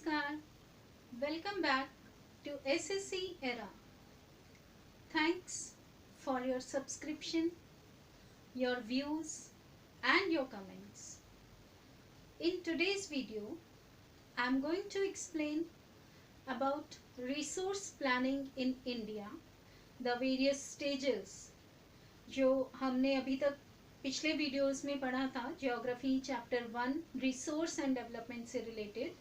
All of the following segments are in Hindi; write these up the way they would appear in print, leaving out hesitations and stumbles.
Namaskar. Welcome back to SSC Era. Thanks for your subscription, your views, and your comments. In today's video, I am going to explain about resource planning in India, the various stages जो हमने अभी तक पिछले वीडियोस में पढ़ा था. Geography chapter 1 resource and development से रिलेटेड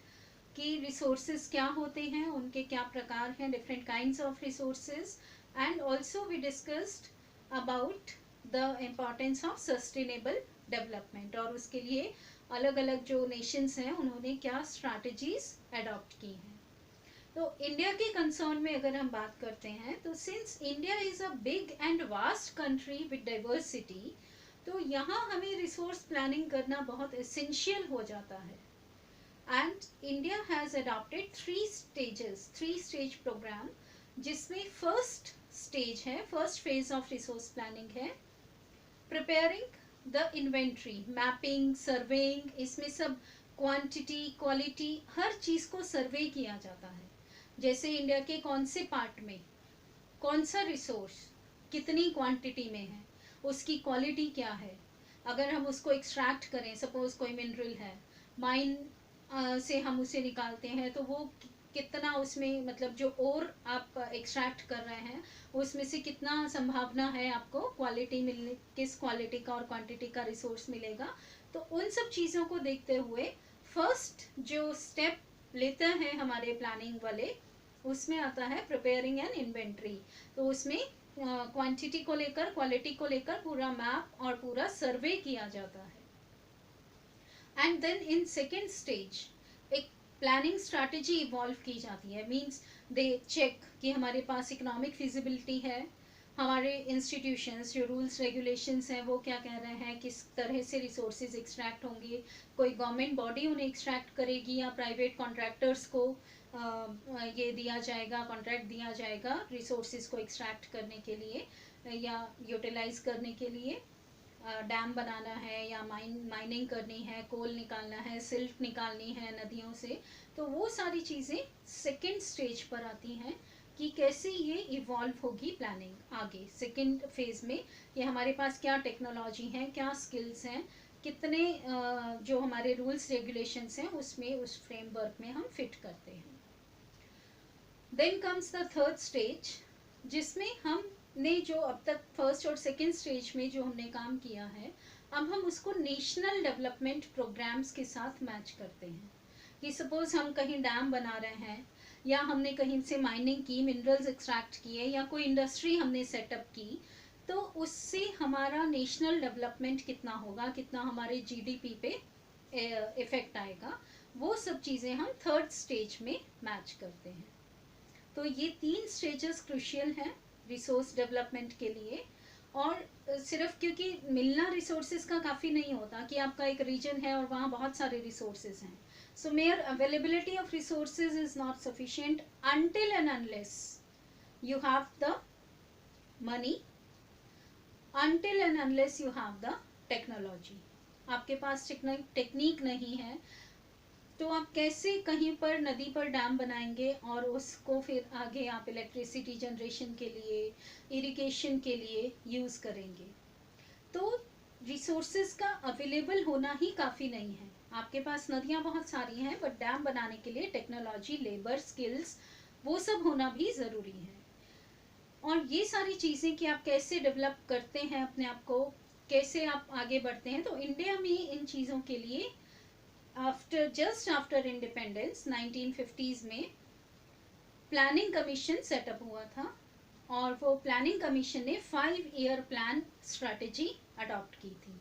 कि रिसोर्सेज क्या होते हैं, उनके क्या प्रकार हैं, different kinds of resources, and also we discussed about the importance of sustainable development और उसके लिए अलग अलग जो नेशंस हैं उन्होंने क्या स्ट्रैटेजीज अडॉप्ट की हैं. तो इंडिया के कंसर्न में अगर हम बात करते हैं तो since India is a big and vast country with diversity, तो यहाँ हमें रिसोर्स प्लानिंग करना बहुत एसेंशियल हो जाता है. And India has adopted three stage program, जिसमें फर्स्ट स्टेज है, first phase of resource planning है preparing the inventory, mapping, surveying. इसमें सब क्वांटिटी, क्वालिटी, हर चीज़ को सर्वे किया जाता है. जैसे इंडिया के कौन से पार्ट में कौन सा रिसोर्स कितनी क्वांटिटी में है, उसकी क्वालिटी क्या है. अगर हम उसको एक्सट्रैक्ट करें, सपोज कोई मिनरल है, माइन से हम उसे निकालते हैं, तो वो कितना उसमें मतलब जो और आप एक्सट्रैक्ट कर रहे हैं उसमें से कितना संभावना है आपको क्वालिटी मिलने, किस क्वालिटी का और क्वांटिटी का रिसोर्स मिलेगा. तो उन सब चीज़ों को देखते हुए फर्स्ट जो स्टेप लेते हैं हमारे प्लानिंग वाले, उसमें आता है प्रिपेयरिंग एन इन्वेंट्री. तो उसमें क्वांटिटी को लेकर, क्वालिटी को लेकर पूरा मैप और पूरा सर्वे किया जाता है. And then in second stage एक प्लानिंग स्ट्रैटेजी इवॉल्व की जाती है. मीन्स दे चेक कि हमारे पास इकोनॉमिक फिजिबिलिटी है, हमारे इंस्टीट्यूशंस जो रूल्स रेगुलेशंस हैं वो क्या कह रहे हैं, किस तरह से रिसोर्सेज एक्सट्रैक्ट होंगे, कोई गवर्नमेंट बॉडी उन्हें एक्सट्रैक्ट करेगी या प्राइवेट कॉन्ट्रैक्टर्स को ये दिया जाएगा, कॉन्ट्रैक्ट दिया जाएगा रिसोर्सेज को एक्सट्रैक्ट करने के लिए या यूटिलाइज करने के लिए. डैम बनाना है या माइनिंग करनी है, कोल निकालना है, सिल्ट निकालनी है नदियों से. तो वो सारी चीज़ें सेकेंड स्टेज पर आती हैं कि कैसे ये इवॉल्व होगी प्लानिंग आगे सेकेंड फेज में, कि हमारे पास क्या टेक्नोलॉजी है, क्या स्किल्स हैं, कितने जो हमारे रूल्स रेगुलेशंस हैं उसमें उस फ्रेमवर्क में हम फिट करते हैं. Then comes the third stage, जिसमें हमने जो अब तक फर्स्ट और सेकेंड स्टेज में जो हमने काम किया है, अब हम उसको नेशनल डेवलपमेंट प्रोग्राम्स के साथ मैच करते हैं. कि सपोज हम कहीं डैम बना रहे हैं या हमने कहीं से माइनिंग की, मिनरल्स एक्सट्रैक्ट किए या कोई इंडस्ट्री हमने सेटअप की, तो उससे हमारा नेशनल डेवलपमेंट कितना होगा, कितना हमारे जीडीपी पे इफेक्ट आएगा, वो सब चीज़ें हम थर्ड स्टेज में मैच करते हैं. तो ये 3 स्टेजेस क्रूशियल हैं रिसोर्स डेवलपमेंट के लिए. और सिर्फ क्योंकि मिलना रिसोर्सेज का काफ़ी नहीं होता कि आपका एक रीजन है और वहाँ बहुत सारे रिसोर्सेज हैं. So mere availability of resources is not sufficient until and unless you have the money, until and unless you have the technology. आपके पास टेक्निक नहीं है तो आप कैसे कहीं पर नदी पर डैम बनाएंगे और उसको फिर आगे आप इलेक्ट्रिसिटी जनरेशन के लिए, इरिगेशन के लिए यूज़ करेंगे. तो रिसोर्सेज का अवेलेबल होना ही काफ़ी नहीं है. आपके पास नदियाँ बहुत सारी हैं, बट डैम बनाने के लिए टेक्नोलॉजी, लेबर, स्किल्स, वो सब होना भी ज़रूरी है. और ये सारी चीज़ें कि आप कैसे डेवलप करते हैं अपने आप को, कैसे आप आगे बढ़ते हैं. तो इंडिया में इन चीज़ों के लिए जस्ट आफ्टर इंडिपेंडेंस 1950s में प्लानिंग कमीशन सेटअप हुआ था. और वो प्लानिंग कमीशन ने 5-year प्लान स्ट्रैटेजी अडॉप्ट की थी.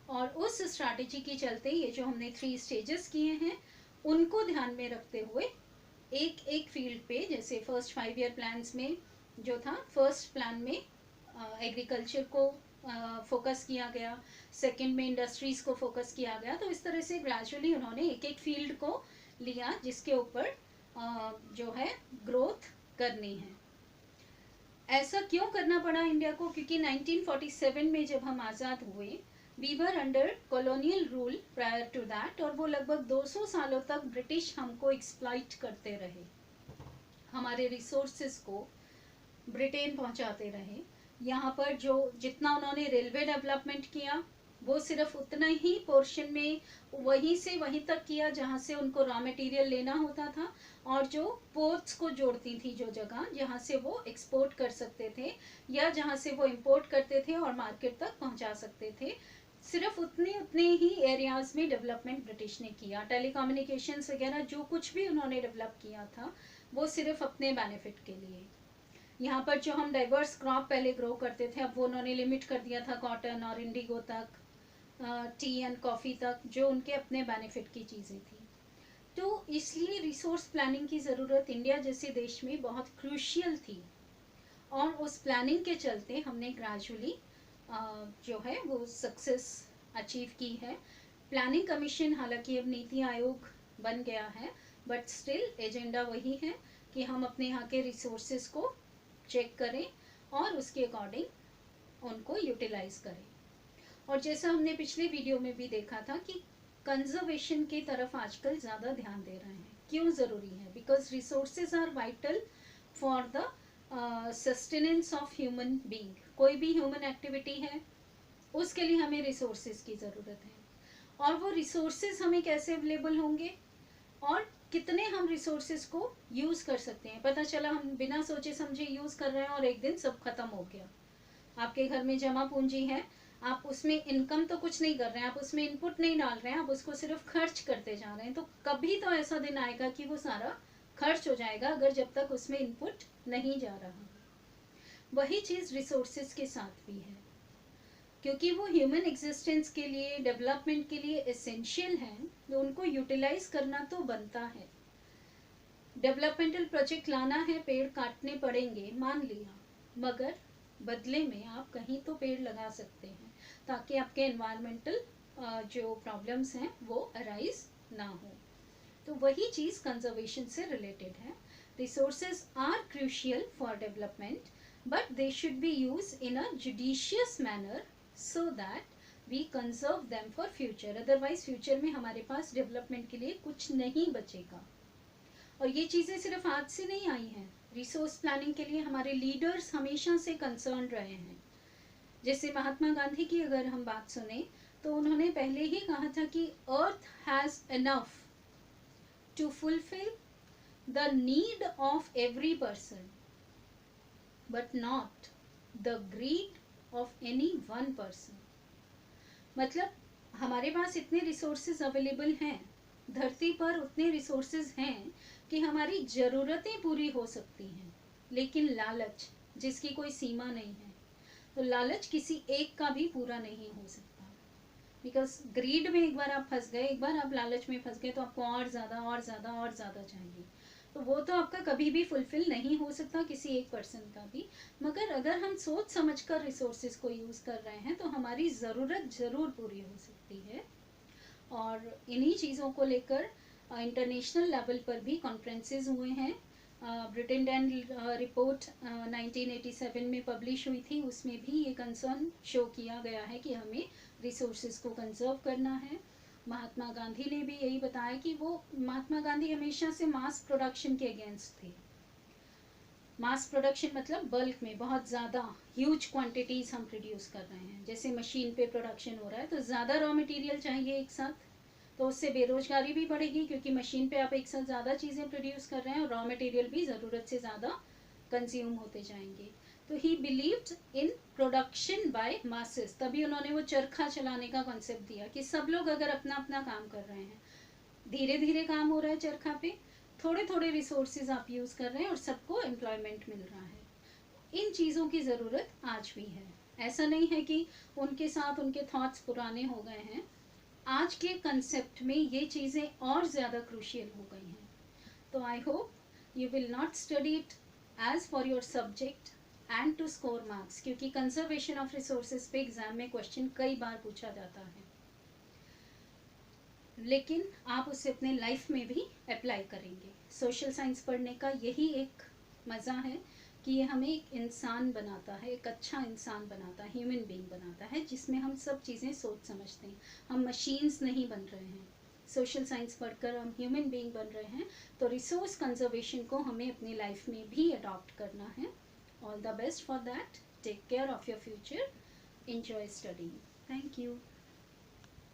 और उस स्ट्रैटेजी के चलते ये जो हमने 3 स्टेजेस किए हैं उनको ध्यान में रखते हुए एक एक फील्ड पे, जैसे फर्स्ट 5-year प्लान्स में जो था, फर्स्ट प्लान में एग्रीकल्चर को फोकस किया गया, सेकंड में इंडस्ट्रीज को फोकस किया गया. तो इस तरह से ग्रेजुअली उन्होंने एक एक फील्ड को लिया जिसके ऊपर जो है ग्रोथ करनी है. ऐसा क्यों करना पड़ा इंडिया को? क्योंकि 1947 में जब हम आज़ाद हुए we were under colonial rule prior to that, और वो लगभग 200 सालों तक ब्रिटिश हमको एक्सप्लॉइट करते रहे, हमारे रिसोर्सेज को ब्रिटेन पहुंचाते रहे। यहाँ पर जो जितना उन्होंने रेलवे डेवलपमेंट किया वो सिर्फ उतना ही पोर्शन में वहीं से वहीं तक किया जहाँ से उनको रॉ मटेरियल लेना होता था, और जो पोर्ट्स को जोड़ती थी, जो जगह जहाँ से वो एक्सपोर्ट कर सकते थे या जहाँ से वो इंपोर्ट करते थे और मार्केट तक पहुँचा सकते थे, सिर्फ उतने ही एरियाज में डेवलपमेंट ब्रिटिश ने किया। टेलीकम्युनिकेशंस वगैरह जो कुछ भी उन्होंने डेवलप किया था वो सिर्फ अपने बेनिफिट के लिए। यहाँ पर जो हम डाइवर्स क्रॉप पहले ग्रो करते थे, अब वो उन्होंने लिमिट कर दिया था कॉटन और इंडिगो तक, टी एंड कॉफ़ी तक, जो उनके अपने बेनिफिट की चीज़ें थी। तो इसलिए रिसोर्स प्लानिंग की ज़रूरत इंडिया जैसे देश में बहुत क्रूशियल थी, और उस प्लानिंग के चलते हमने ग्रेजुअली जो है वो सक्सेस अचीव की है। प्लानिंग कमीशन हालांकि अब नीति आयोग बन गया है, बट स्टिल एजेंडा वही है कि हम अपने यहाँ के रिसोर्सेज को चेक करें और उसके अकॉर्डिंग उनको यूटिलाइज करें। और जैसा हमने पिछले वीडियो में भी देखा था कि कंजर्वेशन की तरफ आजकल ज़्यादा ध्यान दे रहे हैं। क्यों ज़रूरी है? Because resources are vital for the sustenance of human being. कोई भी ह्यूमन एक्टिविटी है उसके लिए हमें रिसोर्सेज की ज़रूरत है, और वो रिसोर्सेज हमें कैसे अवेलेबल होंगे और कितने हम रिसोर्सेज को यूज़ कर सकते हैं। पता चला हम बिना सोचे समझे यूज़ कर रहे हैं और एक दिन सब खत्म हो गया। आपके घर में जमा पूंजी है, आप उसमें इनकम तो कुछ नहीं कर रहे हैं, आप उसमें इनपुट नहीं डाल रहे हैं, आप उसको सिर्फ खर्च करते जा रहे हैं, तो कभी तो ऐसा दिन आएगा कि वो सारा खर्च हो जाएगा, अगर जब तक उसमें इनपुट नहीं जा रहा। वही चीज़ रिसोर्सेज के साथ भी है, क्योंकि वो ह्यूमन एग्जिस्टेंस के लिए, डेवलपमेंट के लिए एसेंशियल हैं, तो उनको यूटिलाइज करना तो बनता है। डेवलपमेंटल प्रोजेक्ट लाना है, पेड़ काटने पड़ेंगे, मान लिया, मगर बदले में आप कहीं तो पेड़ लगा सकते हैं ताकि आपके एनवायरमेंटल जो प्रॉब्लम्स हैं वो अराइज ना हो। तो वही चीज़ कंजर्वेशन से रिलेटेड है। Resources are crucial for development, but they should be use in a judicious manner so that we conserve them for future, otherwise future में हमारे पास डेवलपमेंट के लिए कुछ नहीं बचेगा। और ये चीज़ें सिर्फ आज से नहीं आई हैं, रिसोर्स प्लानिंग के लिए हमारे लीडर्स हमेशा से कंसर्न रहे हैं। जैसे महात्मा गांधी की अगर हम बात सुने तो उन्होंने पहले ही कहा था कि earth has enough to fulfil the need of every person, but not the greed of any one person. मतलब हमारे पास इतने रिसोर्सेज अवेलेबल हैं, धरती पर उतने रिसोर्सेज हैं कि हमारी ज़रूरतें पूरी हो सकती हैं, लेकिन लालच जिसकी कोई सीमा नहीं है, तो लालच किसी एक का भी पूरा नहीं हो सकता। बिकॉज ग्रीड में एक बार आप फंस गए, एक बार आप लालच में फंस गए, तो आपको और ज़्यादा और ज़्यादा और ज़्यादा चाहिए, तो वो तो आपका कभी भी फुलफिल नहीं हो सकता, किसी एक पर्सन का भी। मगर अगर हम सोच समझकर रिसोर्सेज को यूज़ कर रहे हैं तो हमारी ज़रूरत ज़रूर पूरी हो सकती है। और इन्हीं चीज़ों को लेकर इंटरनेशनल लेवल पर भी कॉन्फ्रेंसेज हुए हैं। ब्रिटेन एंड रिपोर्ट 1987 में पब्लिश हुई थी, उसमें भी ये कंसर्न शो किया गया है कि हमें रिसोर्सेज को कंजर्व करना है। महात्मा गांधी ने भी यही बताया कि वो, महात्मा गांधी हमेशा से मास प्रोडक्शन के अगेंस्ट थे। मास प्रोडक्शन मतलब बल्क में बहुत ज़्यादा ह्यूज क्वांटिटीज़ हम प्रोड्यूस कर रहे हैं। जैसे मशीन पे प्रोडक्शन हो रहा है तो ज़्यादा रॉ मटेरियल चाहिए एक साथ, तो उससे बेरोजगारी भी बढ़ेगी, क्योंकि मशीन पे आप एक साथ ज़्यादा चीज़ें प्रोड्यूस कर रहे हैं और रॉ मटेरियल भी ज़रूरत से ज़्यादा कंज्यूम होते जाएंगे। तो ही believed in production by masses, तभी उन्होंने वो चरखा चलाने का कॉन्सेप्ट दिया कि सब लोग अगर अपना अपना काम कर रहे हैं, धीरे धीरे काम हो रहा है चरखा पे, थोड़े थोड़े रिसोर्सेज आप यूज़ कर रहे हैं और सबको एम्प्लॉयमेंट मिल रहा है। इन चीज़ों की ज़रूरत आज भी है। ऐसा नहीं है कि उनके साथ उनके थॉट्स पुराने हो गए हैं, आज के कंसेप्ट में ये चीज़ें और ज़्यादा क्रूशियल हो गई हैं। तो I hope you will not study it as for your subject and to score marks, क्योंकि कंजर्वेशन ऑफ रिसोर्सेज पे एग्जाम में क्वेश्चन कई बार पूछा जाता है, लेकिन आप उसे अपने लाइफ में भी अप्लाई करेंगे। सोशल साइंस पढ़ने का यही एक मज़ा है कि ये हमें एक इंसान बनाता है, एक अच्छा इंसान बनाता है, ह्यूमन बीइंग बनाता है, जिसमें हम सब चीज़ें सोच समझते हैं। हम मशीन्स नहीं बन रहे हैं। सोशल साइंस पढ़कर हम ह्यूमन बीइंग बन रहे हैं। तो रिसोर्स कंजर्वेशन को हमें अपनी लाइफ में भी अडॉप्ट करना है। All the best for that. Take care of your future. Enjoy studying. Thank you.